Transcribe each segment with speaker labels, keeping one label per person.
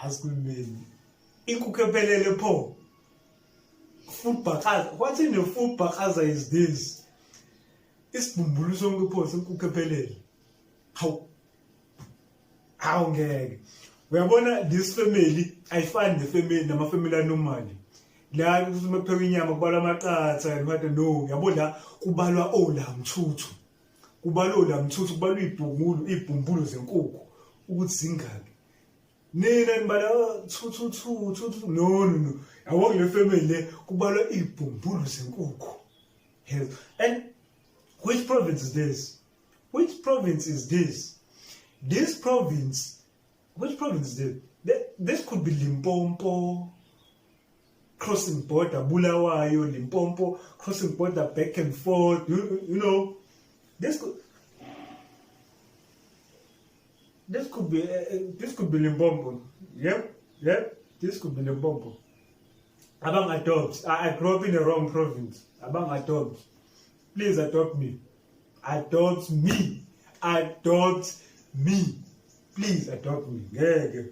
Speaker 1: asikhulumeni inkukhu ephelele pho food bakaza. What in the food bakaza is this? Isibumbulu sonke pho senkukhu ephelele. How ngeke uyabona this family ayifani nefamily namafamily anormally la kusumapheka inyama kubalwa amaqatha and what no yabo la kubalwa olamthuthu kubalwa ibhumbulo zenkukhu ukuthi zingaki nina nibala 2 no yabo le family le kubalwa ibhumbulo zenkukhu. And which province is this? Which province is this? This province, which province is this? This could be Limpopo, crossing border, Bulawayo, Limpopo, crossing border back and forth. You know, this could be Limpopo. Yep, this could be Limpopo. Abang adopt. I grew up in the wrong province. Abang adopt. Please adopt me. Adopt me. Adopt me. Please adopt me. Yeah.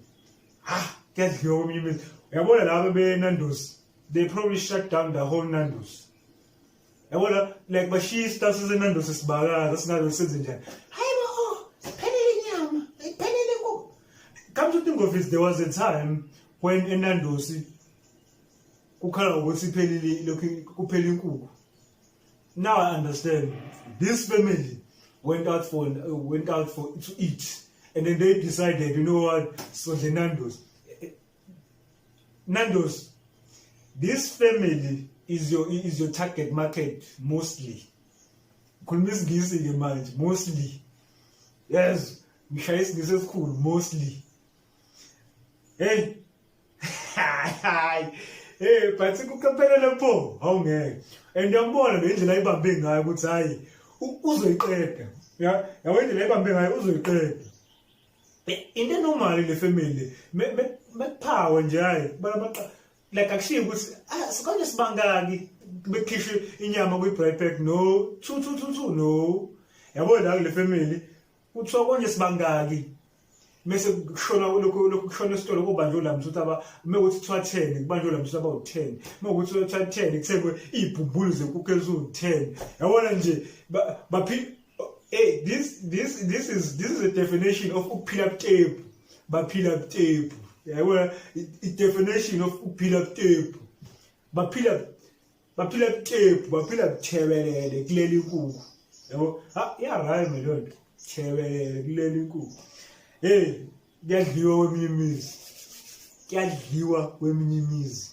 Speaker 1: Get your me. Nando's. They probably shut down the whole Nando's. Like but she starts as a Nando's is baga, that's not the citizen. Come to think of it, there was a time when in Nando's now I understand. This family went out to eat, and then they decided, you know what? So the Nando's. This family is your target market mostly. Mostly. Yes, this is cool. Mostly. Hey, hey, but sikukaphelele pho awungeke and yambona ngendlela ayibambe ngayo ukuthi hayi uzoyiqeda yabo indlela ayibambe ngayo uzoyiqeda into normal le family mekuphawe nje hayi bala like akushiye ukuthi sikanje sibangaki bekhishwe inyama kwi-bread pack no 2 no yabo la kule family kuthiwa konje sibangaki mase kushona lokho kushona esitolo kubanjwe lamthuthu mekuthi kuthiwa 10 kubanjwe lamthuthu abawu10 mekuthi kuthiwa 10 kuthekwe ibhumbulo zenkukhu eziwu10 yabona nje this is a definition of ukuphila butepu baphila butepu yabona i definition of ukuphila butepu baphila butepu baphila buthebelele kuleli nkukhu yabo iyarhyme lo nto thebelele kuleli nkukhu. Hey, kuyadliwa kweminye imizi.